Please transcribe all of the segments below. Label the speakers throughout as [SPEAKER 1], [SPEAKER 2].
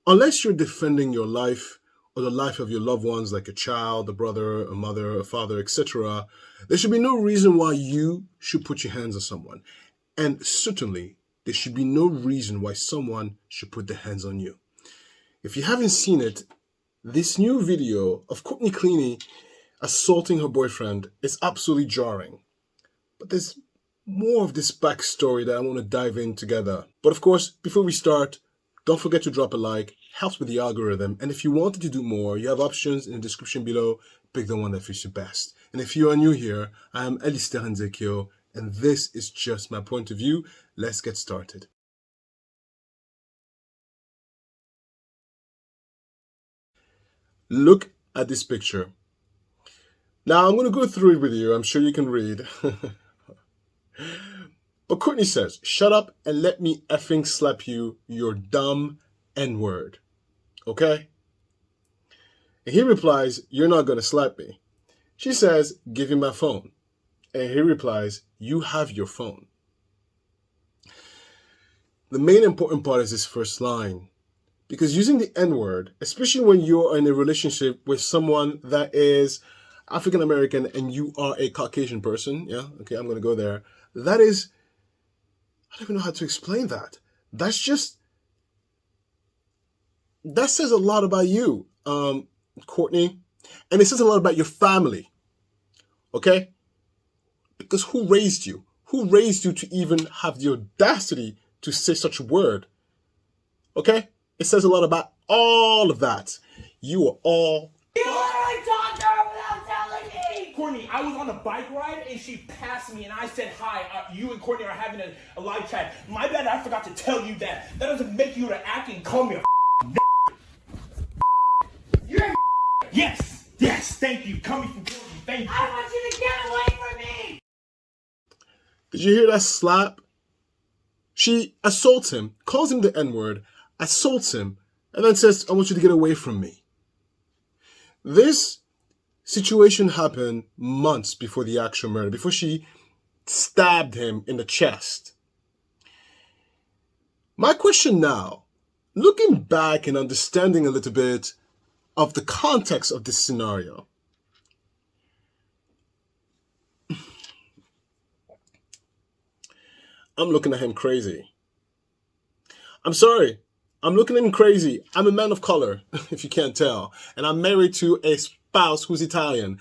[SPEAKER 1] Unless you're defending your life or the life of your loved ones, like a child, a brother, a mother, a father, etc., there should be no reason why you should put your hands on someone. And certainly, there should be no reason why someone should put their hands on you. If you haven't seen it, this new video of Courtney assaulting her boyfriend is absolutely jarring. But there's more of this backstory that I want to dive in together. But of course, before we start, don't forget to drop a like. Helps with the algorithm. And if you wanted to do more, you have options in the description below. Pick the one that fits you best. And if you are new here, I am Alistair Nzekio, and this is just my point of view. Let's get started. Look at this picture. Now, I'm going to go through it with you. I'm sure you can read. But Courtney says, "Shut up and let me effing slap you, your dumb N-word." Okay? And he replies, "You're not going to slap me." She says, "Give him my phone." And he replies, "You have your phone." The main important part is this first line. Because using the N-word, especially when you're in a relationship with someone that is African American and you are a Caucasian person, yeah, okay, I'm going to go there. That is, I don't even know how to explain that. That says a lot about you, Courtney, and it says a lot about your family, okay? Because who raised you? Who raised you to even have the audacity to say such a word, okay? It says a lot about all of that. You are all...
[SPEAKER 2] You literally talked to her without telling me!
[SPEAKER 3] Courtney, I was on a bike ride and she passed me and I said, "Hi, you and Courtney are having a live chat." My bad, I forgot to tell you that. That doesn't make you to act and call me a You're a Yes, thank you. Coming from Courtney, thank you.
[SPEAKER 2] I want you to get away from me!
[SPEAKER 1] Did you hear that slap? She assaults him, calls him the N-word, assaults him, and then says, "I want you to get away from me." This situation happened months before the actual murder, before she stabbed him in the chest. My question now, looking back and understanding a little bit of the context of this scenario, I'm looking at him crazy. I'm sorry. I'm looking at him crazy. I'm a man of color, if you can't tell. And I'm married to a spouse who's Italian.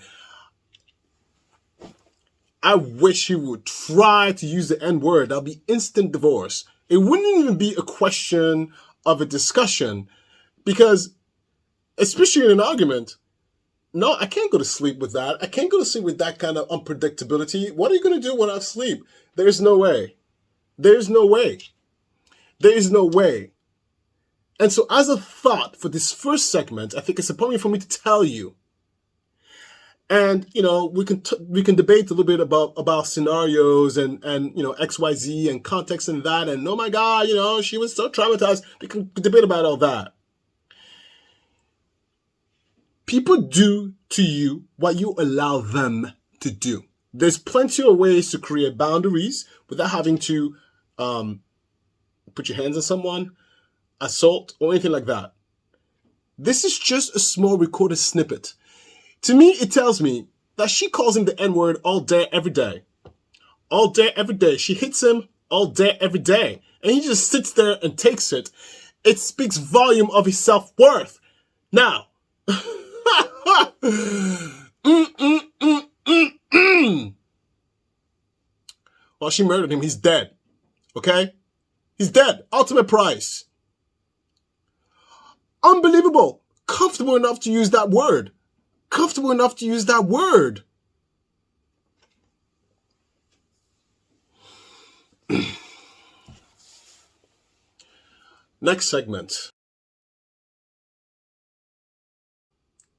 [SPEAKER 1] I wish he would try to use the N-word. That'll be instant divorce. It wouldn't even be a question of a discussion. Because, especially in an argument, no, I can't go to sleep with that. I can't go to sleep with that kind of unpredictability. What are you going to do when I sleep? There's no way. There's no way. There is no way. And so as a thought for this first segment, I think it's important for me to tell you. And, you know, we can debate a little bit about scenarios and you know, XYZ and context and that. And oh my God, you know, she was so traumatized. We can debate about all that. People do to you what you allow them to do. There's plenty of ways to create boundaries without having to put your hands on someone, assault, or anything like that. This is just a small recorded snippet. To me, it tells me that she calls him the N-word all day, every day. All day, every day. She hits him all day, every day. And he just sits there and takes it. It speaks volume of his self-worth. Now, well, she murdered him. He's dead. Okay? He's dead. Ultimate price. Unbelievable. Comfortable enough to use that word. Comfortable enough to use that word. Next segment.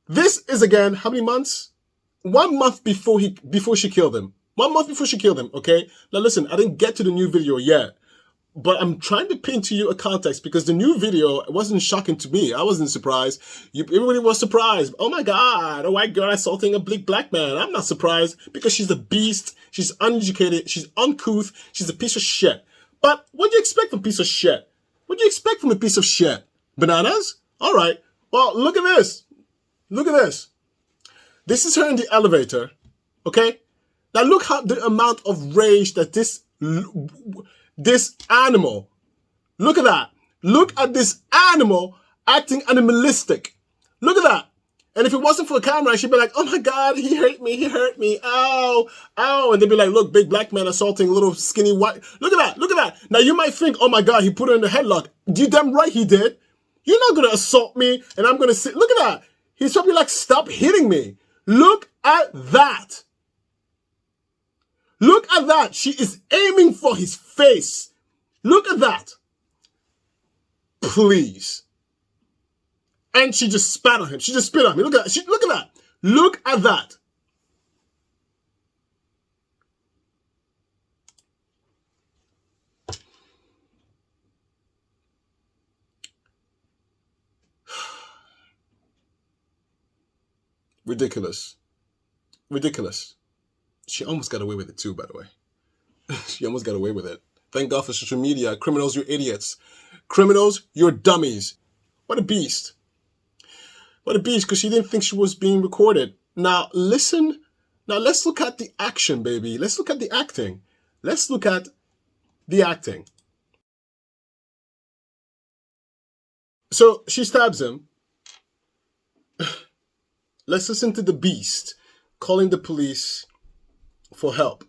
[SPEAKER 1] This is again, how many months? 1 month before she killed him. 1 month before she killed him, okay? Now listen, I didn't get to the new video yet, but I'm trying to paint to you a context because the new video wasn't shocking to me. I wasn't surprised. Everybody was surprised. Oh my God, a white girl assaulting a black man. I'm not surprised because she's a beast. She's uneducated. She's uncouth. She's a piece of shit. But what do you expect from a piece of shit? What do you expect from a piece of shit? Bananas? All right. Well, look at this. Look at this. This is her in the elevator. Okay? Now look how the amount of rage that this animal, look at that. Look at this animal acting animalistic. Look at that. And if it wasn't for the camera, she'd be like, oh my God, he hurt me, ow, ow. And they'd be like, look, big black man assaulting little skinny white. Look at that, look at that. Now you might think, oh my God, he put her in the headlock. You damn right he did. You're not gonna assault me and I'm gonna sit. Look at that. He's probably like, stop hitting me. Look at that. Look at that. She is aiming for his face. Look at that. Please. And she just spat on him. She just spit on me. Look at that. Look at that. Look at that. Ridiculous. Ridiculous. She almost got away with it too, by the way. She almost got away with it. Thank God for social media. Criminals, you're idiots. Criminals, you're dummies. What a beast. What a beast, because she didn't think she was being recorded. Now, listen. Now, let's look at the action, baby. Let's look at the acting. Let's look at the acting. So, she stabs him. Let's listen to the beast calling the police for help.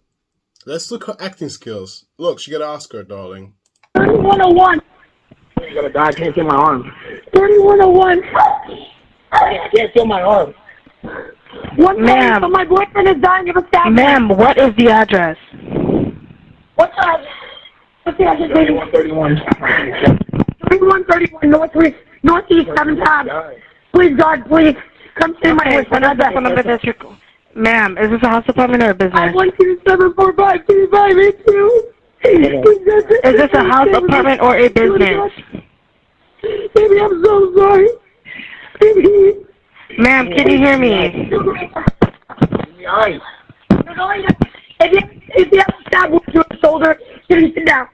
[SPEAKER 1] Let's look at her acting skills. Look, she got an Oscar, darling.
[SPEAKER 4] 3101. I gotta die. I can't feel my arm. 3101. I can't feel my arm.
[SPEAKER 5] Ma'am,
[SPEAKER 4] so my boyfriend is dying of a stab.
[SPEAKER 5] Ma'am, what is the address?
[SPEAKER 4] What's the address?
[SPEAKER 6] 3131.
[SPEAKER 4] 3131 Northeast 7th Ave. Please, God, please. Come see my boyfriend.
[SPEAKER 5] Ma'am, is this a house apartment or a business?
[SPEAKER 4] 512-745-2582.
[SPEAKER 5] Is this a house apartment or a business?
[SPEAKER 4] Baby, I'm so sorry. Baby.
[SPEAKER 5] Ma'am, can you hear me?
[SPEAKER 4] If you have a stab wound to his shoulder, can you sit down?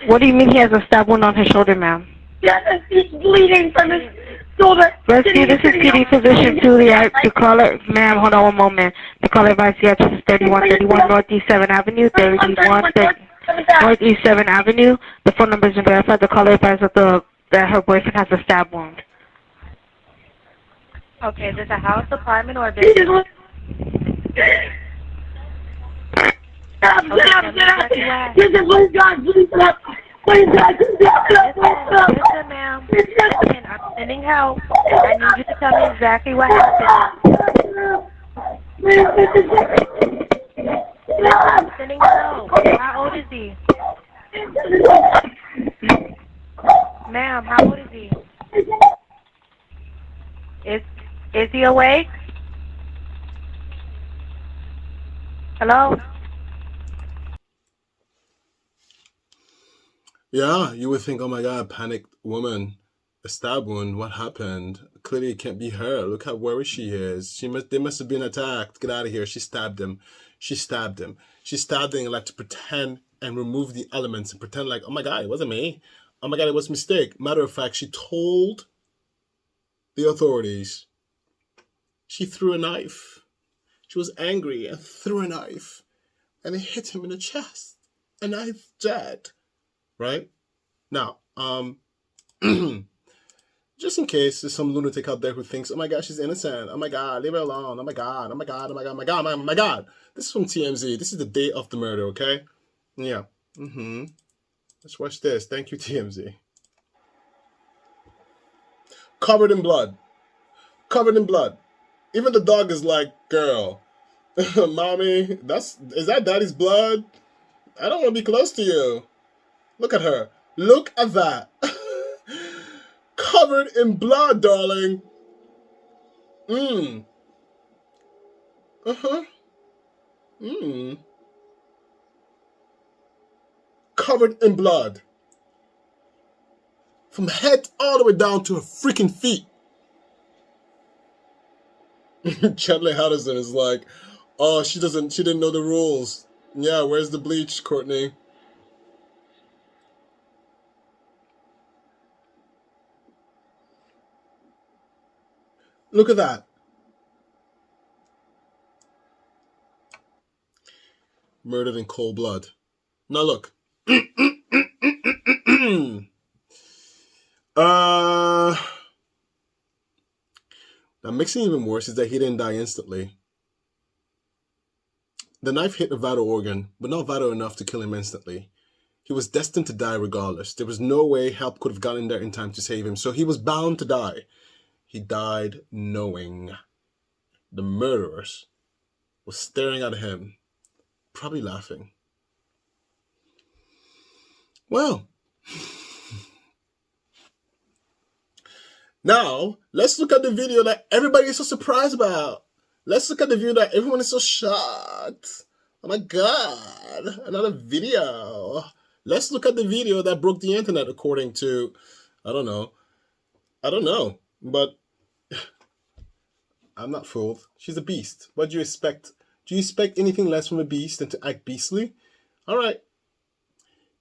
[SPEAKER 5] What do you mean he has a stab wound on his shoulder, ma'am?
[SPEAKER 4] Yes, he's bleeding from his shoulder.
[SPEAKER 5] Rescue, this is PD position 2. The caller, ma'am, hold on one moment. The caller advised the address is 3131 Northeast 7th Avenue, 31 Northeast 7th Avenue. The phone number is verified. The caller advised that her boyfriend has a stab wound.
[SPEAKER 7] Okay, is this a house, apartment, or a business?
[SPEAKER 4] Stop. Listen, please, God, please, stop. Please, God,
[SPEAKER 7] Listen, ma'am. I'm sending help. I need you to tell me exactly what happened. I'm sending help. How old is he? Ma'am, how old is he? Is he awake? Hello?
[SPEAKER 1] Yeah, you would think, oh my God, panicked woman, a stab wound, what happened? Clearly it can't be her. Look how worried she is. They must have been attacked. Get out of here. She stabbed him. She stabbed him. She stabbed him and like to pretend and remove the elements and pretend like, oh my God, it wasn't me. Oh my God, it was a mistake. Matter of fact, she told the authorities. She threw a knife. She was angry and threw a knife. And it hit him in the chest. And now he's dead. Right? Now, just in case there's some lunatic out there who thinks, oh my God, she's innocent. Oh my God, leave her alone. Oh my God, oh my God, oh my God, oh my God, oh my God. This is from TMZ. This is the day of the murder, okay? Yeah. Let's watch this. Thank you, TMZ. Covered in blood. Covered in blood. Even the dog is like, girl, mommy, is that daddy's blood? I don't want to be close to you. Look at her. Look at that. Covered in blood, darling. Covered in blood. From head all the way down to her freaking feet. Chandler Harrison is like, oh, she didn't know the rules. Yeah, where's the bleach, Courtney? Look at that. Murdered in cold blood. Now look. Now makes it even worse is that he didn't die instantly. The knife hit a vital organ, but not vital enough to kill him instantly. He was destined to die regardless. There was no way help could have gotten there in time to save him, so he was bound to die. He died knowing the murderers were staring at him, probably laughing. Well, now let's look at the video that everybody is so surprised about. Let's look at the video that everyone is so shocked. Oh my God, another video. Let's look at the video that broke the internet according to, I don't know, but I'm not fooled. She's a beast. What do you expect? Do you expect anything less from a beast than to act beastly? All right,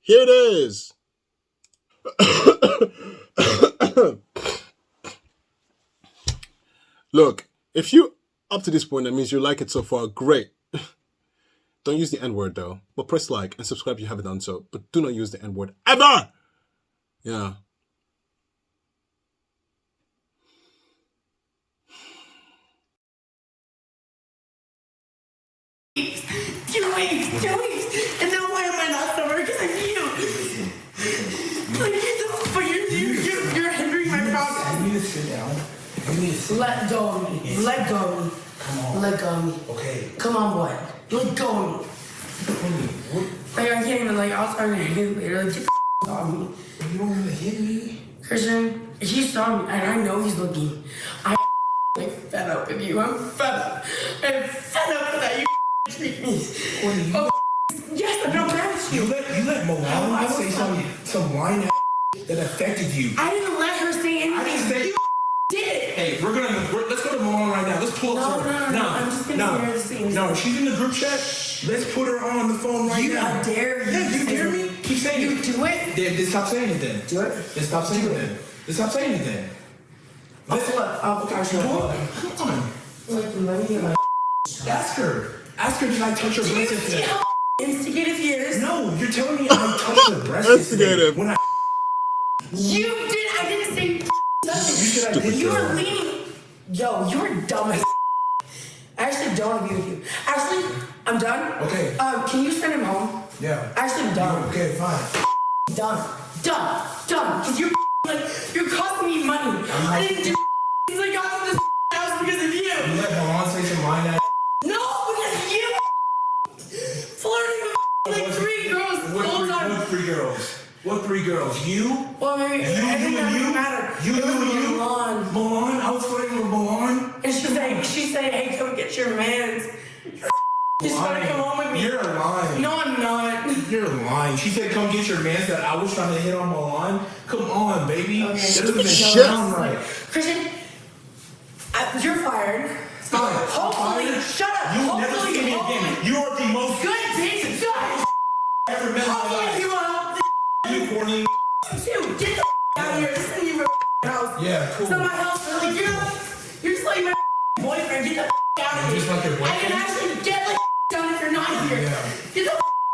[SPEAKER 1] here it is. Look, if you up to this point, that means you like it so far. Great. Don't use the N-word though. But press like and subscribe if you haven't done so. But do not use the N-word ever. Yeah.
[SPEAKER 2] Two weeks. And now why am I not sober? Because of you. But you're hindering my progress.
[SPEAKER 3] You need to sit down. You need to sit down.
[SPEAKER 2] Let go of me. Let go of me.
[SPEAKER 3] Come on.
[SPEAKER 2] Let go of me.
[SPEAKER 3] Okay.
[SPEAKER 2] Come on, boy. Let go of me. Like, I can't even, like, I'll start to hit you later. Like, get the off me.
[SPEAKER 3] You don't want to hit me?
[SPEAKER 2] Christian, he saw me, and I know he's looking. I'm like, fed up with you. I'm fed up. I'm fed up with that you treat me.
[SPEAKER 3] Courtney,
[SPEAKER 2] Oh, yes, I don't match you.
[SPEAKER 3] you let Malone say some line that affected you.
[SPEAKER 2] I didn't let her say anything.
[SPEAKER 3] I didn't say
[SPEAKER 2] you did.
[SPEAKER 3] Hey, let's go to Malone right now. Let's pull up
[SPEAKER 2] No, I'm just gonna hear the scenes.
[SPEAKER 3] No, she's in the group chat. Let's put her on the phone right now.
[SPEAKER 2] I dare you.
[SPEAKER 3] Yeah, you dare me? Keep saying
[SPEAKER 2] You
[SPEAKER 3] it.
[SPEAKER 2] do it.
[SPEAKER 3] Then stop saying it then.
[SPEAKER 2] Do it.
[SPEAKER 3] Then stop saying it then. Then stop saying it then.
[SPEAKER 2] I'll pull up. I'll
[SPEAKER 3] Come on.
[SPEAKER 2] Like, let me get my
[SPEAKER 3] Ask her. Ask her, did I touch her
[SPEAKER 2] Do you
[SPEAKER 3] breast
[SPEAKER 2] see
[SPEAKER 3] today?
[SPEAKER 2] how instigative he is?
[SPEAKER 3] No, you're telling me I touched her breast
[SPEAKER 1] Instigative.
[SPEAKER 3] today. When I
[SPEAKER 2] You did. I didn't say
[SPEAKER 3] you said I did.
[SPEAKER 2] You were leaning. Yo, you were dumb as I actually don't agree with you. Actually, I'm done.
[SPEAKER 3] Okay.
[SPEAKER 2] Can you send him home?
[SPEAKER 3] Yeah.
[SPEAKER 2] Actually, I'm done.
[SPEAKER 3] Okay, fine.
[SPEAKER 2] Done. Because you're costing me money. I didn't do things like got to this house because of you.
[SPEAKER 3] You let Malone say some line that.
[SPEAKER 2] No, because of you. Flirting with like 3 girls the whole time.
[SPEAKER 3] What 3 girls? What 3 girls? You?
[SPEAKER 2] Well, maybe
[SPEAKER 3] And
[SPEAKER 2] it didn't matter.
[SPEAKER 3] You?
[SPEAKER 2] It was Milan.
[SPEAKER 3] Malone? I was flirting with Malone?
[SPEAKER 2] And she said, hey, come get your mans. Just wanna come home with me.
[SPEAKER 3] You're lying.
[SPEAKER 2] No, I'm not.
[SPEAKER 3] You're lying. She said, come get your man that I was trying to hit on Malone. Come on, baby.
[SPEAKER 2] Okay.
[SPEAKER 3] That doesn't
[SPEAKER 1] Shit.
[SPEAKER 3] sound right.
[SPEAKER 2] Christian, you're fired.
[SPEAKER 3] Fine.
[SPEAKER 2] Hopefully, shut up.
[SPEAKER 3] You never
[SPEAKER 2] Hopefully,
[SPEAKER 3] see me again. You are the most
[SPEAKER 2] Good bitch, good.
[SPEAKER 3] ever met in my
[SPEAKER 2] Hopefully,
[SPEAKER 3] life.
[SPEAKER 2] you will.
[SPEAKER 3] You corny.
[SPEAKER 2] Too. Get the out of here. This isn't even my house.
[SPEAKER 3] Yeah, cool.
[SPEAKER 2] It's not my house. Like, you're just like my boyfriend. Get the out of here.
[SPEAKER 3] Just like your
[SPEAKER 2] I can
[SPEAKER 3] boyfriend?
[SPEAKER 2] actually get like done if you're not here.
[SPEAKER 3] Yeah.
[SPEAKER 2] Get the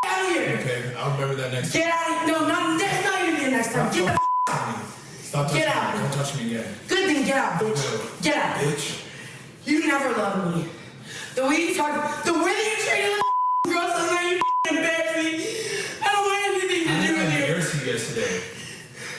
[SPEAKER 2] out of here.
[SPEAKER 3] Okay, I'll remember that next time.
[SPEAKER 2] Get out of here. No, that's not even the next time. Get the
[SPEAKER 3] Stop touching
[SPEAKER 2] Get
[SPEAKER 3] me.
[SPEAKER 2] out.
[SPEAKER 3] Don't touch me again.
[SPEAKER 2] Good thing. Get out, bitch. Get out.
[SPEAKER 3] Bitch.
[SPEAKER 2] You never loved me. The way you talk, the way that you treated the girls, the way you embarrassed me. I don't want anything to do
[SPEAKER 3] I
[SPEAKER 2] with you.
[SPEAKER 3] embarrassed you yesterday.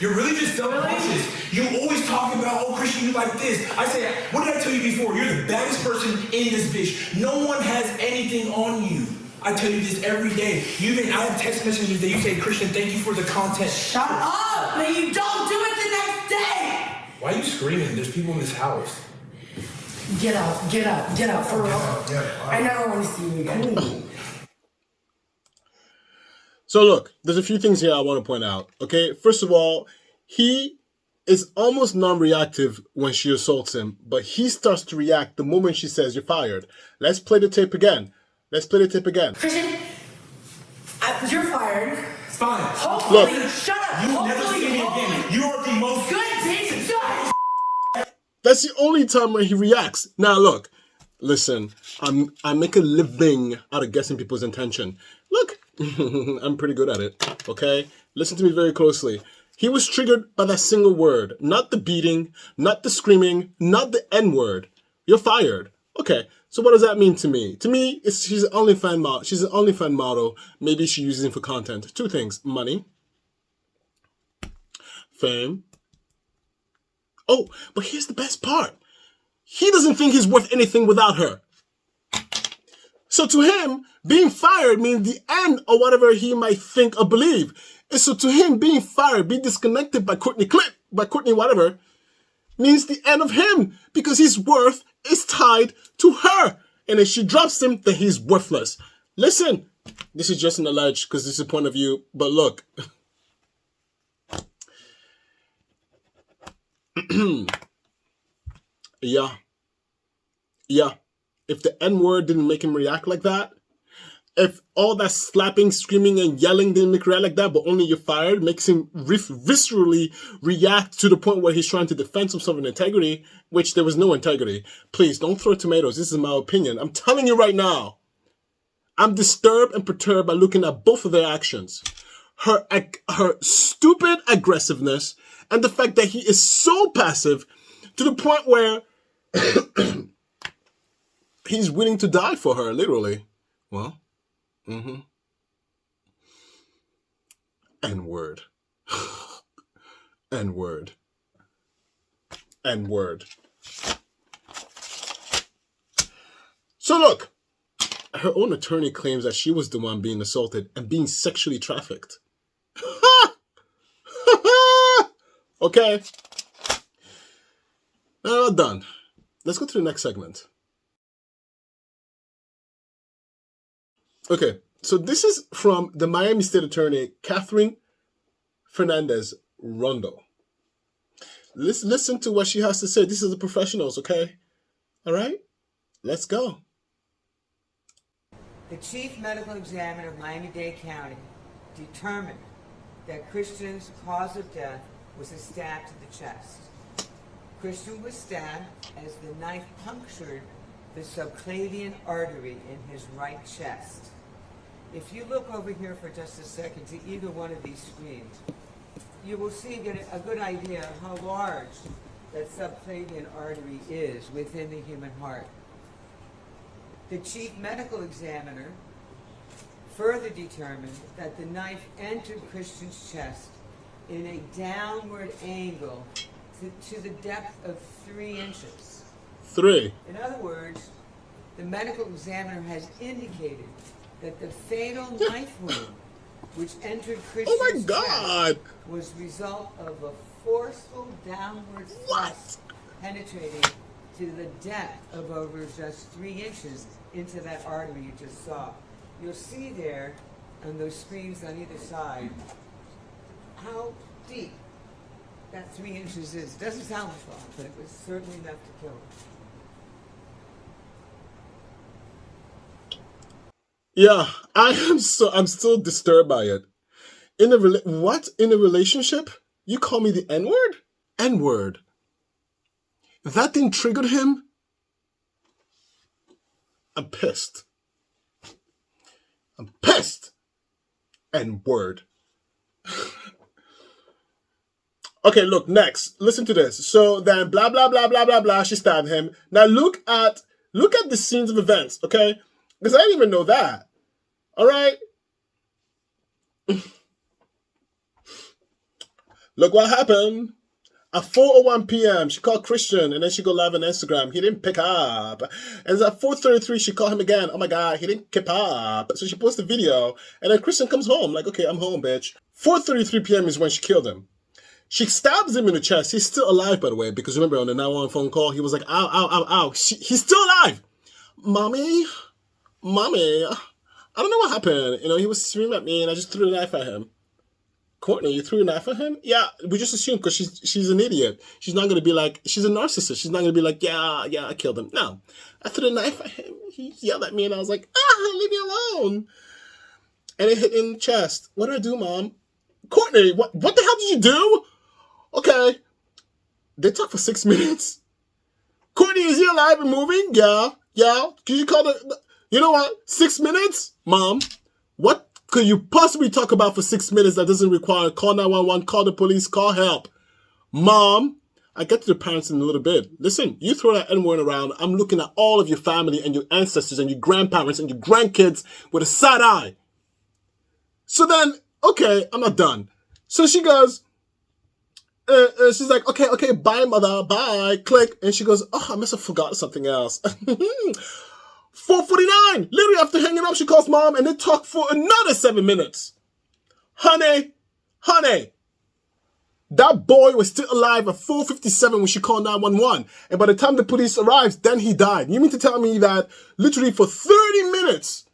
[SPEAKER 3] You're really just self-conscious. You always talk about, oh, Christian, you like this. I say, what did I tell you before? You're the baddest person in this bitch. No one has anything on you. I tell you this every day. I have text messages that you say, Christian, thank you for the content.
[SPEAKER 2] Shut up, man. You don't do it the next day.
[SPEAKER 3] Why are you screaming? There's people in this house.
[SPEAKER 2] Get out, for real.
[SPEAKER 3] Yeah.
[SPEAKER 2] I never want to see you again.
[SPEAKER 1] So look, there's a few things here I want to point out. Okay, first of all, he is almost non-reactive when she assaults him, but he starts to react the moment she says you're fired. Let's play the tape again.
[SPEAKER 2] Christian, you're fired.
[SPEAKER 3] Fine.
[SPEAKER 2] Hopefully,
[SPEAKER 1] Look.
[SPEAKER 2] shut up.
[SPEAKER 3] You never see me again. You are the most
[SPEAKER 2] Good bitch, good.
[SPEAKER 1] That's the only time when he reacts. Now look, listen, I make a living out of guessing people's intention. Look, I'm pretty good at it, okay? Listen to me very closely. He was triggered by that single word, not the beating, not the screaming, not the N-word. You're fired. Okay, so what does that mean to me? To me, she's an OnlyFans model. She's an OnlyFans model. Maybe she uses him for content. Two things: money, fame. Oh, but here's the best part. He doesn't think he's worth anything without her. So to him, being fired means the end of whatever he might think or believe. And so to him, being fired, being disconnected by Courtney whatever, means the end of him, because his worth is tied to her. And if she drops him, then he's worthless. Listen, this is just an alleged, because this is a point of view, but look. Yeah. If the N-word didn't make him react like that, if all that slapping, screaming, and yelling didn't make him react like that, but only you're fired makes him viscerally react to the point where he's trying to defend himself in integrity, which there was no integrity. Please, don't throw tomatoes. This is my opinion. I'm telling you right now. I'm disturbed and perturbed by looking at both of their actions. Her stupid aggressiveness and the fact that he is so passive to the point where he's willing to die for her, literally. Well, N-word. N-word. N-word. So look, her own attorney claims that she was the one being assaulted and being sexually trafficked. Okay. Now we're done. Let's go to the next segment. Okay, so this is from the Miami State Attorney, Catherine Fernandez Rondo. Listen to what she has to say. This is the professionals, okay? All right? Let's go.
[SPEAKER 6] The chief medical examiner of Miami-Dade County determined that Christian's cause of death was a stab to the chest. Christian was stabbed as the knife punctured the subclavian artery in his right chest. If you look over here for just a second to either one of these screens, you will see, get a good idea of how large that subclavian artery is within the human heart. The chief medical examiner further determined that the knife entered Christian's chest in a downward angle to the depth of 3 inches.
[SPEAKER 1] 3.
[SPEAKER 6] In other words, the medical examiner has indicated that the fatal knife wound which entered Christian's chest was result of a forceful downward thrust penetrating to the depth of over just 3 inches into that artery you just saw. You'll see there on those screens on either side how deep that 3 inches is. It doesn't sound like a lot, but it was certainly enough to kill him.
[SPEAKER 1] Yeah, I'm still disturbed by it. In a relationship? You call me the N-word? N-word. That thing triggered him? I'm pissed. I'm pissed. N-word. Okay, look, next. Listen to this. So then blah, blah, blah, blah, blah, blah, she stabbed him. Now look at the scenes of events, okay? Because I didn't even know that. All right? Look what happened. At 4:01 p.m., she called Christian, and then she go live on Instagram. He didn't pick up. And at 4:33, she called him again. Oh my God, he didn't pick up. So she posted a video, and then Christian comes home. Like, okay, I'm home, bitch. 4:33 p.m. is when she killed him. She stabs him in the chest. He's still alive, by the way, because remember on the 911 phone call, he was like, ow, ow, ow, ow. He's still alive. Mommy, I don't know what happened. You know, he was screaming at me, and I just threw a knife at him. Courtney, you threw a knife at him? Yeah, we just assumed because she's an idiot. She's not going to be like, she's a narcissist. She's not going to be like, yeah, I killed him. No, I threw a knife at him. He yelled at me, and I was like, leave me alone. And it hit in the chest. What did I do, Mom? Courtney, what the hell did you do? Okay. They talked for 6 minutes. Courtney, is he alive and moving? Yeah. Can you call the... You know what? 6 minutes? Mom, what could you possibly talk about for 6 minutes that doesn't require call 911, call the police, call help? Mom, I get to the parents in a little bit. Listen, you throw that N-word around, I'm looking at all of your family and your ancestors and your grandparents and your grandkids with a side eye. So then, okay, I'm not done. So she goes, she's like, okay, bye, mother, bye, click. And she goes, oh, I must have forgotten something else. 4:49, literally after hanging up, she calls mom and they talk for another 7 minutes. Honey, that boy was still alive at 4:57 when she called 911. And by the time the police arrives, then he died. You mean to tell me that literally for 30 minutes,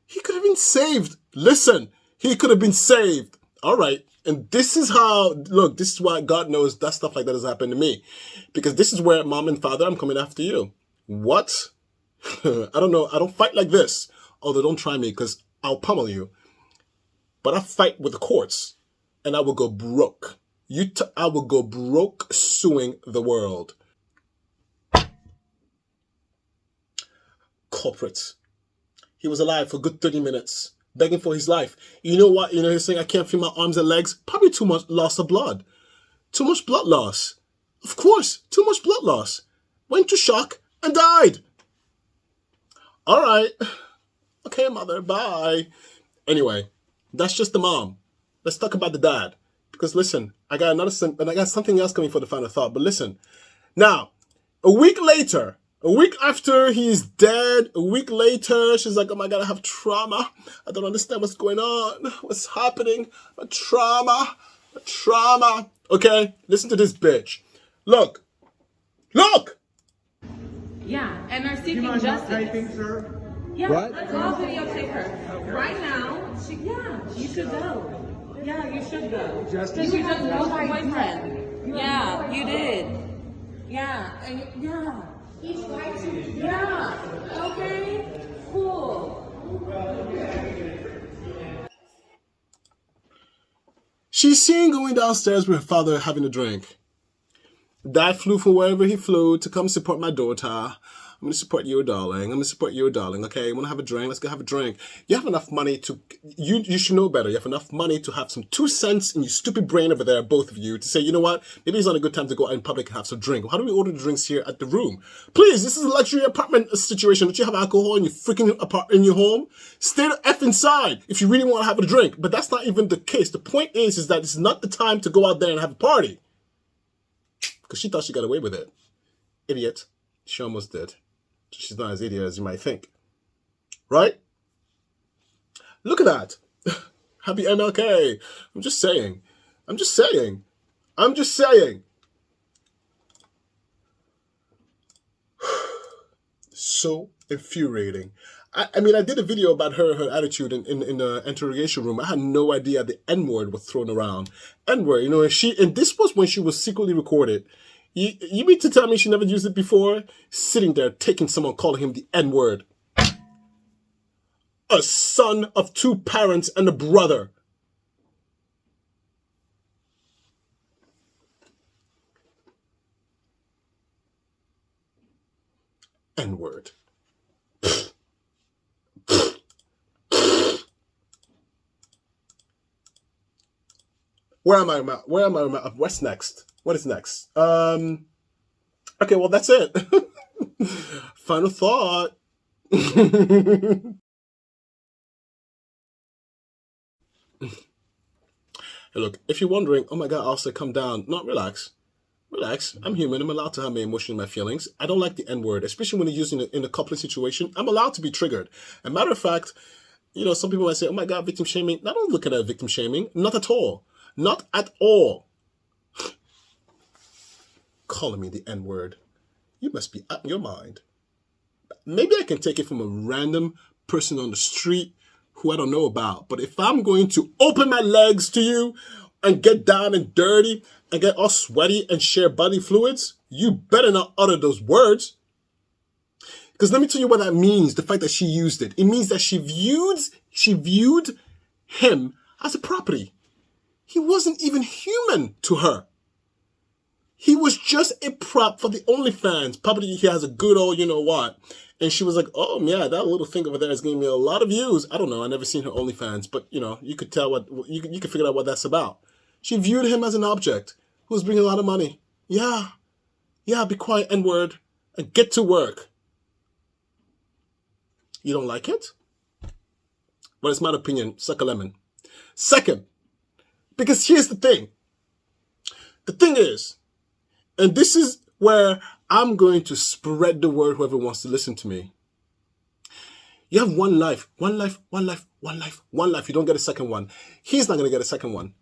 [SPEAKER 1] he could have been saved? Listen, he could have been saved. All right. And this is how, look, this is why God knows that stuff like that has happened to me. Because this is where, mom and father, I'm coming after you. What? I don't know. I don't fight like this. Although don't try me because I'll pummel you. But I fight with the courts. And I will go broke. I will go broke suing the world. Culprit. He was alive for a good 30 minutes. Begging for his life. You know what? You know, he's saying, I can't feel my arms and legs. Probably too much loss of blood. Too much blood loss. Of course, too much blood loss. Went to shock and died. All right. Okay, mother, bye. Anyway, that's just the mom. Let's talk about the dad. Because listen, I got something else coming for the final thought. But listen, now, a week after he's dead, a week later, she's like, oh my God, I have trauma. I don't understand what's going on. What's happening? A trauma. Okay, listen to this bitch. Look.
[SPEAKER 8] Yeah, and are seeking justice. Typing, sir? Yeah, what? I'll videotape her. Right now, you should go. Yeah, you should go. Justice? You just know my boyfriend. Yeah, you did. Yeah, and yeah. He's right. Yeah, okay, cool.
[SPEAKER 1] She's seen going downstairs with her father having a drink. Dad flew from wherever he flew to come support my daughter. I'm going to support you, darling. Okay, you want to have a drink? Let's go have a drink. You have enough money to... You should know better. You have enough money to have some 2 cents in your stupid brain over there, both of you, to say, you know what? Maybe it's not a good time to go out in public and have some drink. How do we order the drinks here at the room? Please, this is a luxury apartment situation. Don't you have alcohol in your freaking apartment in your home? Stay the F inside if you really want to have a drink. But that's not even the case. The point is that this is not the time to go out there and have a party. Because she thought she got away with it. Idiot. She almost did. She's not as idiot as you might think. Right? Look at that. Happy MLK. I'm just saying. So infuriating. I mean, I did a video about her attitude in the interrogation room. I had no idea the N-word was thrown around. N-word, you know, and this was when she was secretly recorded. You mean to tell me she never used it before? Sitting there, taking someone, calling him the N-word. A son of 2 parents and a brother. N-word. Where am I? What's next? What is next? Okay, well, that's it. Final thought. Hey, look, if you're wondering, oh my God, I'll come down. No, relax. I'm human. I'm allowed to have my emotions, my feelings. I don't like the N-word, especially when you're using it in a coupling situation. I'm allowed to be triggered. As a matter of fact, you know, some people might say, oh my God, victim shaming. I don't look at that victim shaming. Not at all. Not at all. Calling me the N-word. You must be out of your mind. Maybe I can take it from a random person on the street who I don't know about. But if I'm going to open my legs to you and get down and dirty and get all sweaty and share body fluids, you better not utter those words. Because let me tell you what that means, the fact that she used it. It means that she viewed him as a property. He wasn't even human to her. He was just a prop for the OnlyFans. Probably he has a good old you know what. And she was like, oh, yeah, that little thing over there is giving me a lot of views. I don't know. I never seen her OnlyFans. But, you know, you could tell you could figure out what that's about. She viewed him as an object who was bringing a lot of money. Yeah. Yeah, be quiet, N-word, and get to work. You don't like it? Well, it's my opinion. Suck a lemon. Second, because here's the thing. The thing is, and this is where I'm going to spread the word, whoever wants to listen to me. You have one life. One life, one life, one life, one life. You don't get a second one. He's not going to get a second one.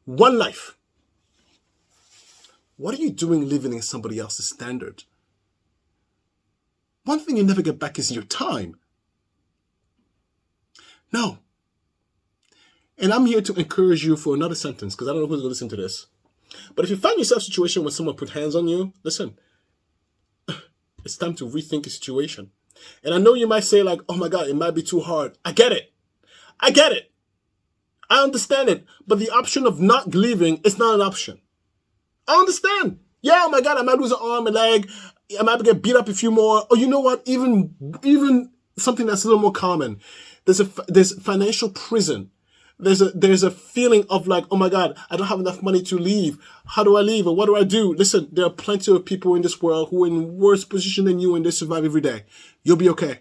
[SPEAKER 1] One life. What are you doing living in somebody else's standard? One thing you never get back is your time. No. And I'm here to encourage you for another sentence, because I don't know who's going to listen to this. But if you find yourself in a situation where someone put hands on you, listen, it's time to rethink the situation. And I know you might say like, oh my God, it might be too hard. I get it. I get it. I understand it. But the option of not leaving is not an option. I understand. Yeah, oh my God, I might lose an arm, a leg. I might get beat up a few more. Or you know what? Even something that's a little more common. There's financial prison. There's a feeling of like, oh my God, I don't have enough money to leave. How do I leave? Or what do I do? Listen, there are plenty of people in this world who are in worse position than you and they survive every day. You'll be okay.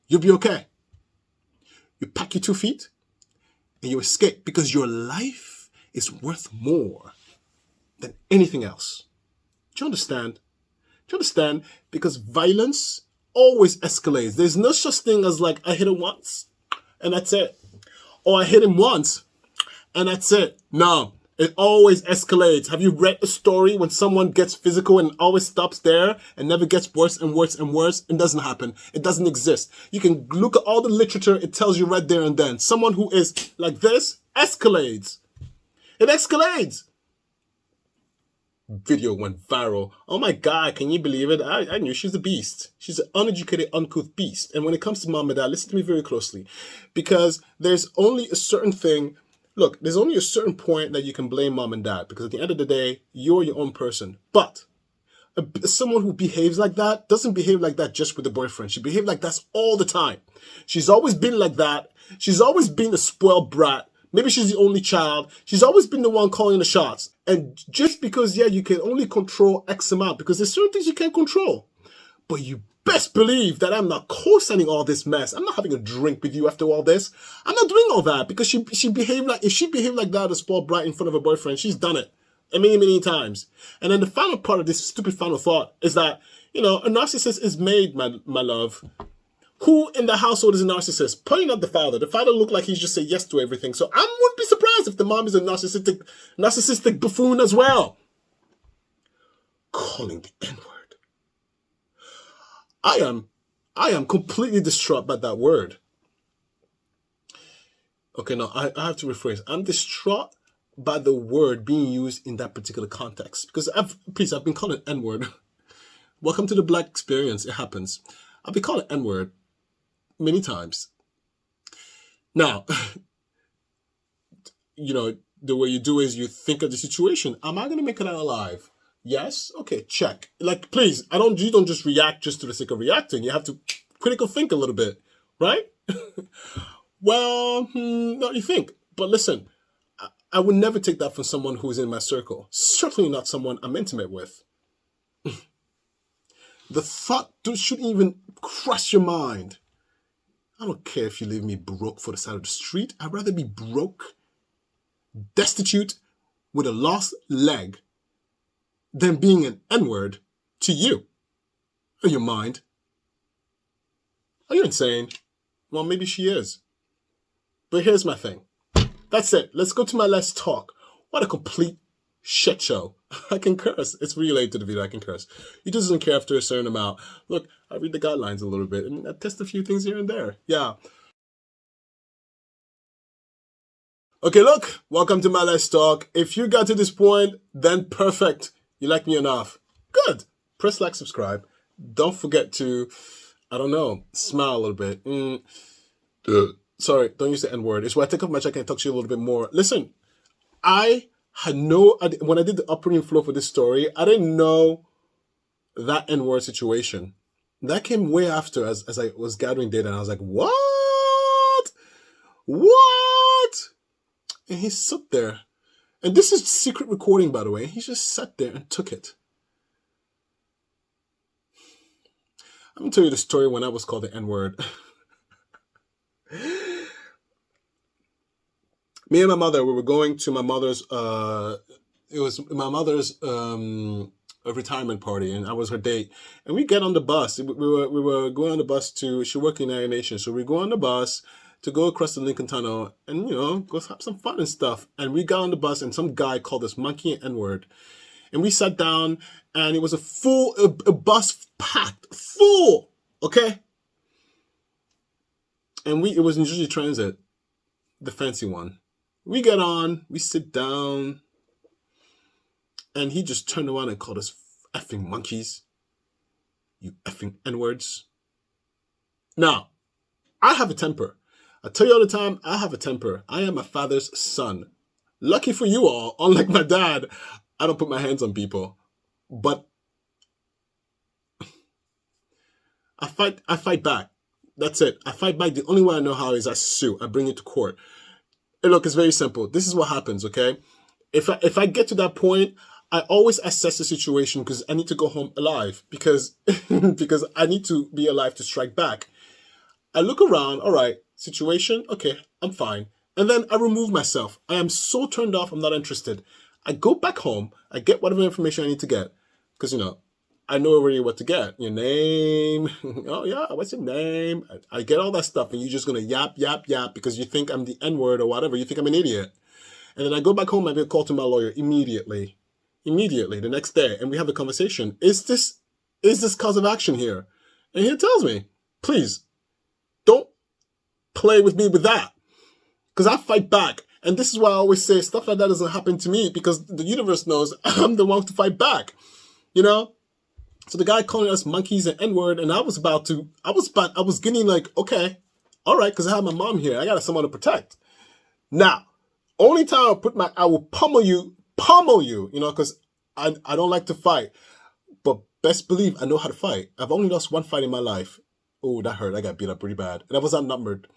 [SPEAKER 1] You'll be okay. You pack your 2 feet and you escape because your life is worth more than anything else. Do you understand? Do you understand? Because violence always escalates. There's no such thing as like, I hit him once and that's it. Or I hit him once and that's it. No, it always escalates. Have you read a story when someone gets physical and always stops there and never gets worse and worse and worse? It doesn't happen. It doesn't exist. You can look at all the literature. It tells you right there and then. Someone who is like this escalates. It escalates. Video went viral. Oh my God, can you believe it? I knew she's a beast. She's an uneducated, uncouth beast. And when it comes to mom and dad, listen to me very closely. Because there's only a certain thing. Look, there's only a certain point that you can blame mom and dad. Because at the end of the day, you're your own person. But someone who behaves like that doesn't behave like that just with the boyfriend. She behaves like that all the time. She's always been like that. She's always been a spoiled brat. Maybe she's the only child. She's always been the one calling the shots. And just because, yeah, you can only control X amount, because there's certain things you can't control. But you best believe that I'm not co-signing all this mess. I'm not having a drink with you after all this. I'm not doing all that because she behaved like, if she behaved like that, a spoiled brat in front of her boyfriend, she's done it many, many times. And then the final part of this stupid final thought is that, you know, a narcissist is made, my love. Who in the household is a narcissist? Probably not the father. The father looked like he's just say yes to everything. So I wouldn't be surprised if the mom is a narcissistic buffoon as well. Calling the N-word. I am completely distraught by that word. Okay, no, I have to rephrase. I'm distraught by the word being used in that particular context. Because I've been called an N-word. Welcome to the Black experience. It happens. I've been called an N-word many times. Now, you know, the way you do is you think of the situation. Am I going to make it out alive? Yes? Okay, check. Like, please, you don't just react just to the sake of reacting. You have to critical think a little bit, right? Well, no, you think. But listen, I would never take that from someone who's in my circle. Certainly not someone I'm intimate with. The thought shouldn't even cross your mind. I don't care if you leave me broke for the side of the street. I'd rather be broke, destitute, with a lost leg, than being an N-word to you. Are you mind? Are you insane? Well, maybe she is. But here's my thing. That's it. Let's go to my Let's Talk. What a complete shit show. I can curse. It's related to the video. I can curse. He just doesn't care after a certain amount. Look, I read the guidelines a little bit and I test a few things here and there. Yeah. Okay, look. Welcome to my Let's Talk. If you got to this point, then perfect. You like me enough. Good. Press like, subscribe. Don't forget to, I don't know, smile a little bit. Sorry, don't use the N-word. It's why I take off my jacket and talk to you a little bit more. Listen, I had no idea. When I did the opening flow for this story, I didn't know that N-word situation. That came way after as I was gathering data, and I was like, what? What? And he sat there. And this is secret recording, by the way. He just sat there and took it. I'm going to tell you the story when I was called the N-word. Me and my mother, we were going to my mother's, it was my mother's a retirement party, and I was her date. And we get on the bus. We were going on the bus to, she worked in United Nations, so we go on the bus to go across the Lincoln Tunnel and, go have some fun and stuff. And we got on the bus, and some guy called us monkey and N-word. And we sat down, and it was a bus packed, full, okay? And it was New Jersey Transit, the fancy one. We get on, we sit down, and he just turned around and called us effing monkeys. You effing N-words. Now, I have a temper. I tell you all the time, I have a temper. I am my father's son. Lucky for you all, unlike my dad, I don't put my hands on people. But I fight back. That's it. I fight back. The only way I know how is I sue. I bring it to court. Hey, look, it's very simple. This is what happens, okay? If I get to that point, I always assess the situation because I need to go home alive because I need to be alive to strike back. I look around, all right, situation, okay, I'm fine. And then I remove myself. I am so turned off, I'm not interested. I go back home, I get whatever information I need to get because, I know already what to get. Your name. Oh, yeah. What's your name? I get all that stuff, and you're just going to yap because you think I'm the N-word or whatever. You think I'm an idiot. And then I go back home, I get a call to my lawyer immediately, the next day, and we have a conversation. Is this cause of action here? And he tells me, please, don't play with me with that. Because I fight back. And this is why I always say stuff like that doesn't happen to me because the universe knows I'm the one to fight back. So the guy calling us monkeys and N-word, and I was getting like, okay, all right, because I have my mom here. I got someone to protect. Now, only time I will pummel you, because I don't like to fight. But best believe I know how to fight. I've only lost one fight in my life. Oh, that hurt. I got beat up pretty bad. And I was outnumbered.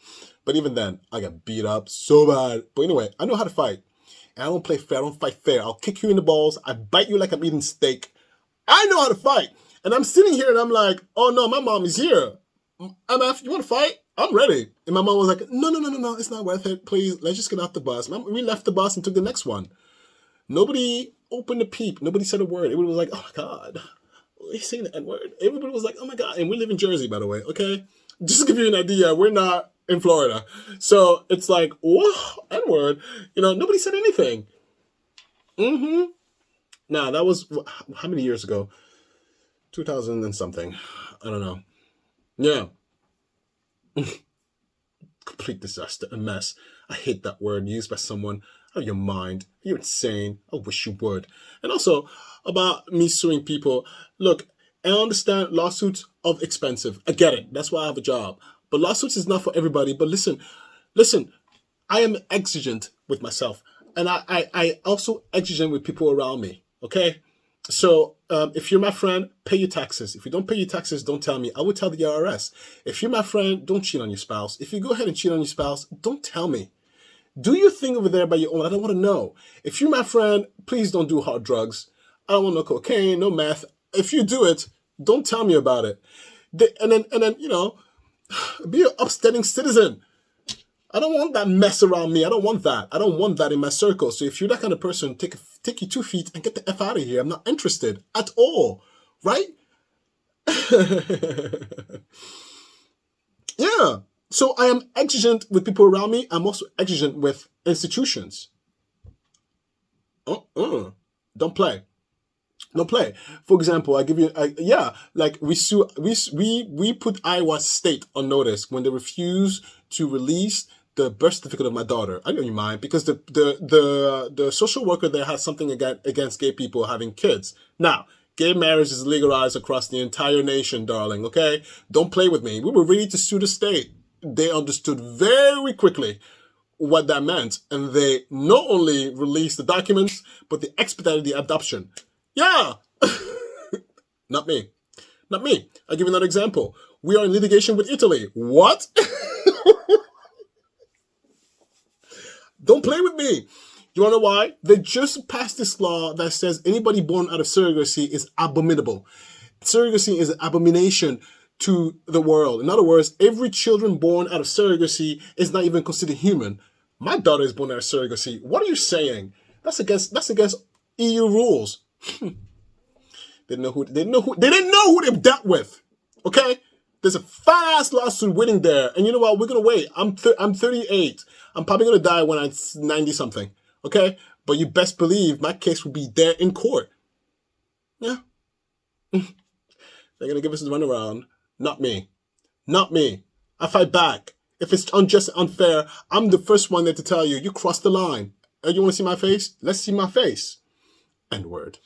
[SPEAKER 1] But even then, I got beat up so bad. But anyway, I know how to fight. And I don't play fair. I don't fight fair. I'll kick you in the balls. I bite you like I'm eating steak. I know how to fight. And I'm sitting here and I'm like, oh no, my mom is here. MF, you want to fight? I'm ready. And my mom was like, no, it's not worth it. Please, let's just get off the bus. We left the bus and took the next one. Nobody opened a peep. Nobody said a word. Everybody was like, oh my God, he's saying the N-word. Everybody was like, oh my God. And we live in Jersey, by the way, okay? Just to give you an idea, we're not in Florida. So it's like, whoa, N-word. Nobody said anything. Now, that was, how many years ago? 2000 and something. I don't know. Yeah. Complete disaster, a mess. I hate that word used by someone. Out of your mind. You're insane. I wish you would. And also, about me suing people. Look, I understand lawsuits are expensive. I get it. That's why I have a job. But lawsuits is not for everybody. But listen, I am exigent with myself. And I also exigent with people around me. Okay? So if you're my friend, pay your taxes. If you don't pay your taxes, don't tell me. I will tell the IRS. If you're my friend, don't cheat on your spouse. If you go ahead and cheat on your spouse, don't tell me. Do your thing over there by your own. I don't want to know. If you're my friend, please don't do hard drugs. I don't want no cocaine, no meth. If you do it, don't tell me about it. And then be an upstanding citizen. I don't want that mess around me. I don't want that. I don't want that in my circle. So if you're that kind of person, take your 2 feet and get the F out of here. I'm not interested at all. Right? Yeah. So I am exigent with people around me. I'm also exigent with institutions. Don't play. Don't play. For example, I give you, we put Iowa State on notice when they refused to release the birth certificate of my daughter. I know you mind because the social worker there has something against gay people having kids. Now, gay marriage is legalized across the entire nation, darling. Okay, don't play with me. We were ready to sue the state. They understood very quickly what that meant, and they not only released the documents, but they expedited the adoption. Yeah. Not me. Not me. I'll give you another example. We are in litigation with Italy. What? Don't play with me. You want to know why? They just passed this law that says anybody born out of surrogacy is abominable. Surrogacy is an abomination to the world. In other words, every children born out of surrogacy is not even considered human. My daughter is born out of surrogacy. What are you saying? That's against EU rules. They didn't know who they dealt with. Okay? There's a fast lawsuit waiting there. And you know what? We're going to wait. I'm 38. I'm probably going to die when I'm 90 something. Okay? But you best believe my case will be there in court. Yeah. They're going to give us a runaround. Not me. Not me. I fight back. If it's unjust and unfair, I'm the first one there to tell you, you crossed the line. You want to see my face? Let's see my face. N-word.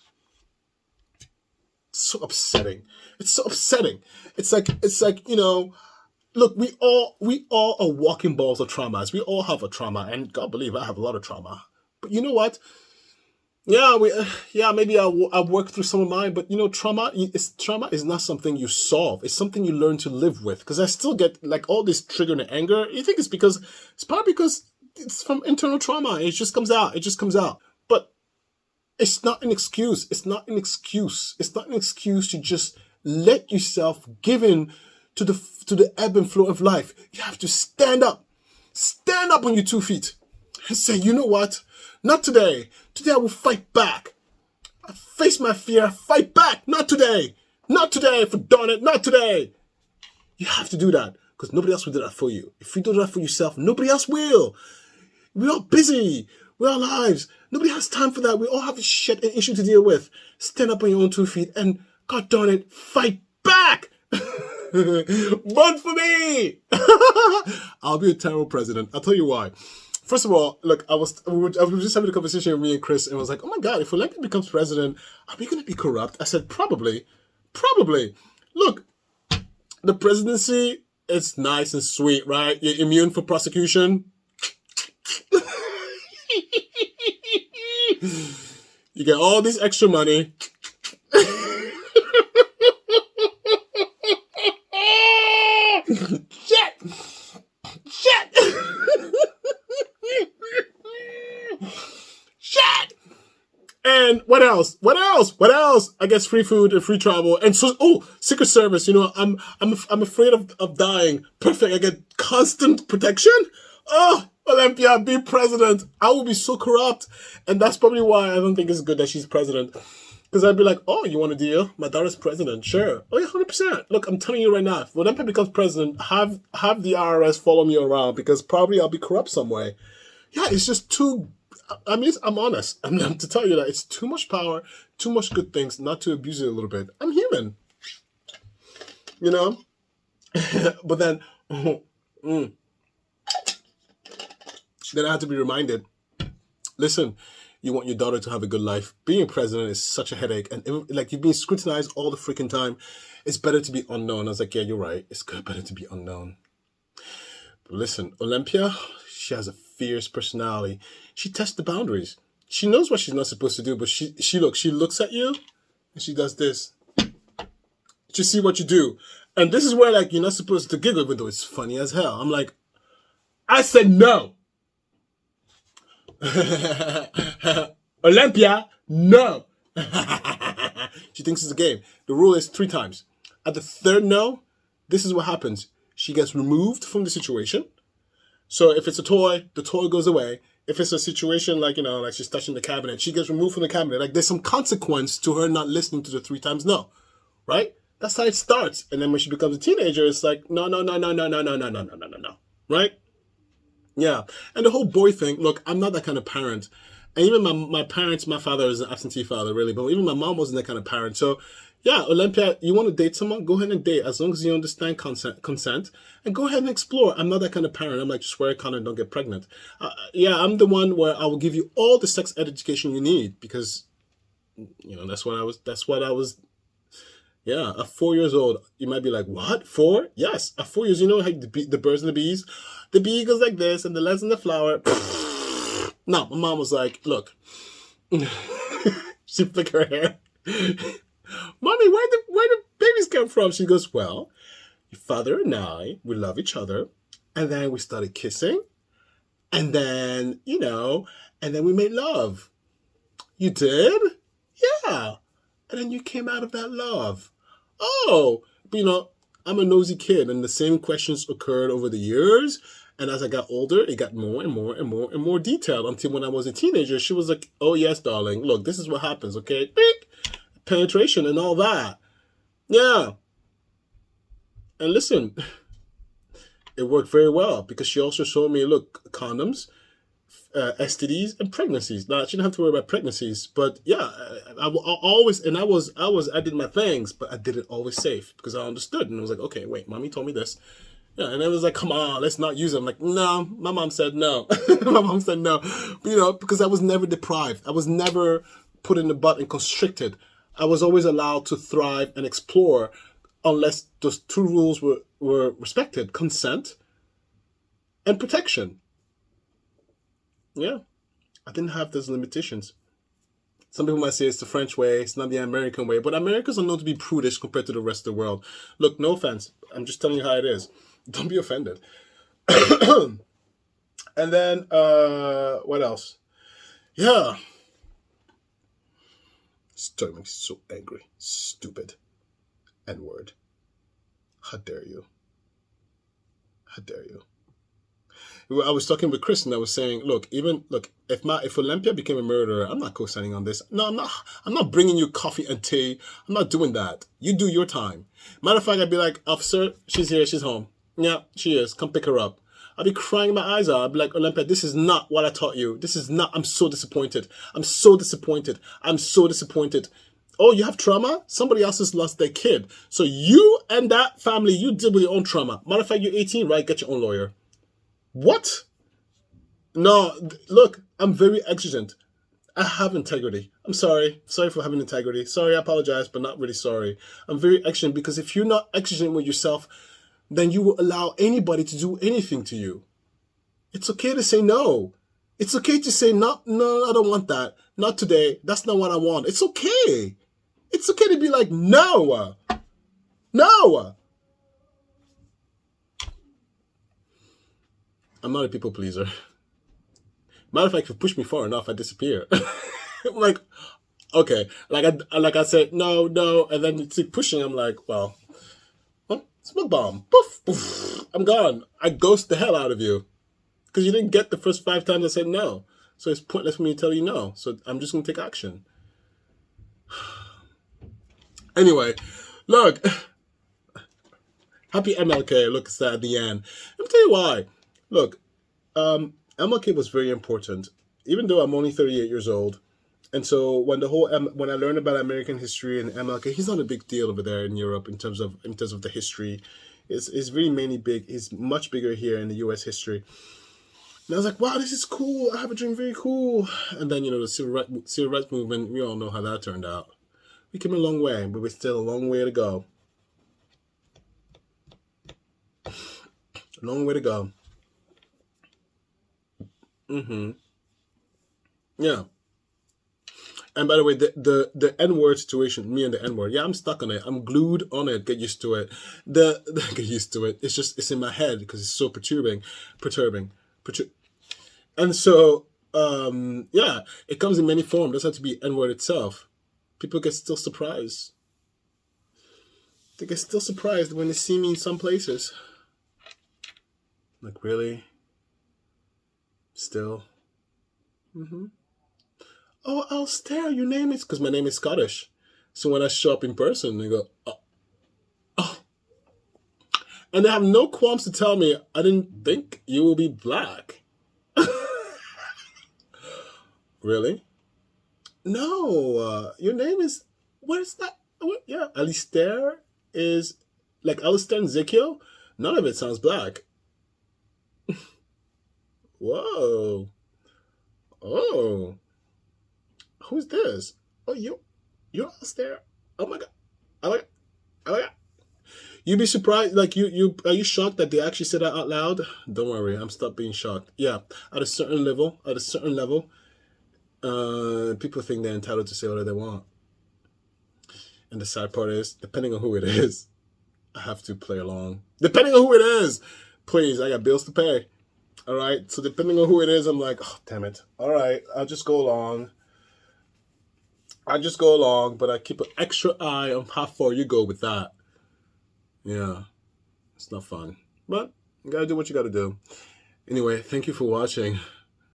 [SPEAKER 1] It's so upsetting. It's so upsetting. It's like, you know, look, we all are walking balls of traumas. We all have a trauma, and God believe I have a lot of trauma. But you know what? Yeah, maybe I've worked through some of mine, but you know, trauma is not something you solve. It's something you learn to live with. Because I still get like all this trigger and anger. You think it's probably because it's from internal trauma. It just comes out. It just comes out. But it's not an excuse. It's not an excuse. It's not an excuse to just let yourself give in to the ebb and flow of life. You have to stand up. Stand up on your 2 feet and say, you know what? Not today. Today I will fight back. I face my fear. Fight back. Not today. Not today, for darn it. Not today. You have to do that because nobody else will do that for you. If you do that for yourself, nobody else will. We're all busy. We're our lives. Nobody has time for that. We all have a shit and issue to deal with. Stand up on your own 2 feet and, God darn it, fight back. Run for me. I'll be a terrible president. I'll tell you why. First of all, look, I was just having a conversation with me and Chris, and I was like, oh my God, if Olympia becomes president, are we going to be corrupt? I said, probably. Look, the presidency is nice and sweet, right? You're immune for prosecution. You get all this extra money. Shit! And what else? I guess free food and free travel. And so, Secret Service, you know, I'm afraid of dying. Perfect. I get constant protection. Oh, Olympia, be president. I will be so corrupt. And that's probably why I don't think it's good that she's president. Because I'd be like, oh, you want a deal? My daughter's president. Sure. Oh, yeah, 100%. Look, I'm telling you right now, if Olympia becomes president, have the IRS follow me around because probably I'll be corrupt some way. Yeah, it's just too... I mean, I'm honest. I'm to tell you that it's too much power, too much good things, not to abuse it a little bit. I'm human. You know? But then... Then I have to be reminded, listen, you want your daughter to have a good life. Being president is such a headache. And like you've been scrutinized all the freaking time. It's better to be unknown. I was like, yeah, you're right. It's better to be unknown. But listen, Olympia, she has a fierce personality. She tests the boundaries. She knows what she's not supposed to do, but she looks at you and she does this. You see what you do. And this is where like you're not supposed to giggle, even though it's funny as hell. I'm like, I said no. Olympia, no. She thinks it's a game. The rule is 3 times. At the 3rd no, this is what happens. She gets removed from the situation. So if it's a toy, the toy goes away. If it's a situation like, you know, like she's touching the cabinet, she gets removed from the cabinet. Like there's some consequence to her not listening to the 3 times no, right? That's how it starts. And then when she becomes a teenager, it's like, no, right? Yeah. And the whole boy thing, look, I'm not that kind of parent. And even my parents, my father is an absentee father, really, but even my mom wasn't that kind of parent. So, yeah, Olympia, you want to date someone? Go ahead and date, as long as you understand consent, and go ahead and explore. I'm not that kind of parent. I'm like, just wear a condom and don't get pregnant. Yeah, I'm the one where I will give you all the sex education you need because, you know, that's what I was. Yeah, at 4 years old, you might be like, what? 4? Yes, at 4 years, you know how the birds and the bees? The bee goes like this, and the legs and the flower. No, my mom was like, look, She flicked her hair. Mommy, where the babies come from? She goes, well, your father and I, we love each other. And then we started kissing. And then, and then we made love. You did? Yeah. And then you came out of that love. Oh, but I'm a nosy kid, and the same questions occurred over the years. And as I got older, it got more and more and more and more detailed until when I was a teenager, she was like, oh, yes, darling. Look, this is what happens, okay? Beep. Penetration and all that. Yeah. And listen, it worked very well because she also showed me, look, condoms, STDs, and pregnancies. Now, she didn't have to worry about pregnancies, but yeah, I did my things, but I did it always safe because I understood. And I was like, okay, wait, mommy told me this. Yeah, and it was like, come on, let's not use them. I'm like, no, my mom said no. My mom said no. But, because I was never deprived. I was never put in the butt and constricted. I was always allowed to thrive and explore unless those two rules were respected: consent and protection. Yeah, I didn't have those limitations. Some people might say it's the French way, it's not the American way, but Americans are known to be prudish compared to the rest of the world. Look, no offense. I'm just telling you how it is. Don't be offended. And then, what else? Yeah. Starting makes me so angry. Stupid. N-word. How dare you? How dare you? I was talking with Chris and I was saying, look, if Olympia became a murderer, I'm not co-signing on this. No, I'm not bringing you coffee and tea. I'm not doing that. You do your time. Matter of fact, I'd be like, officer, she's here, she's home. Yeah, she is. Come pick her up. I'll be crying my eyes out. I'll be like, Olympia, this is not what I taught you. This is not, I'm so disappointed. I'm so disappointed. I'm so disappointed. Oh, you have trauma? Somebody else has lost their kid. So you and that family, you deal with your own trauma. Matter of fact, you're 18, right? Get your own lawyer. What? No, look, I'm very exigent. I have integrity. I'm sorry. Sorry for having integrity. Sorry, I apologize, but not really sorry. I'm very exigent because if you're not exigent with yourself, then you will allow anybody to do anything to you. It's okay to say no. It's okay to say, no, I don't want that. Not today. That's not what I want. It's okay. It's okay to be like, no. No. I'm not a people pleaser. Matter of fact, if you push me far enough, I disappear. I'm like, okay. Like I said, no, and then you keep pushing. I'm like, well, smoke bomb. Poof, poof. I'm gone. I ghost the hell out of you because you didn't get the first 5 times I said no. So it's pointless for me to tell you no. So I'm just gonna take action. Anyway, look. Happy MLK. Look, it's at the end. Let me tell you why. Look, MLK was very important, even though I'm only 38 years old. And so when I learned about American history and MLK, he's not a big deal over there in Europe in terms of the history. It's really mainly big. He's much bigger here in the U.S. history. And I was like, wow, this is cool. I have a dream, very cool. And then, the civil rights movement, we all know how that turned out. We came a long way, but we're still a long way to go. A long way to go. Yeah. And by the way, the N-word situation, me and the N-word, yeah, I'm stuck on it. I'm glued on it. Get used to it. Get used to it. It's in my head because it's so perturbing. And so, yeah, it comes in many forms. It doesn't have to be N-word itself. People get still surprised. They get still surprised when they see me in some places. Like, really? Still? Oh, Alistair, your name is... Because my name is Scottish. So when I show up in person, they go, oh. And they have no qualms to tell me, I didn't think you will be black. Really? No, your name is... What is that? Yeah, Alistair is... Like Alistair and Ezekiel? None of it sounds black. Whoa. Oh. Who's this? Oh, you're Alistair. Oh my god. Oh my god. Oh my god. You'd be surprised. Like are you shocked that they actually said that out loud? Don't worry, I'm stopped being shocked. Yeah, at a certain level, People think they're entitled to say whatever they want. And the sad part is, depending on who it is, I have to play along. Depending on who it is, please, I got bills to pay. All right? So depending on who it is, I'm like, oh, damn it. All right, I'll just go along. But I keep an extra eye on how far you go with that. Yeah, it's not fun. But you got to do what you got to do. Anyway, thank you for watching.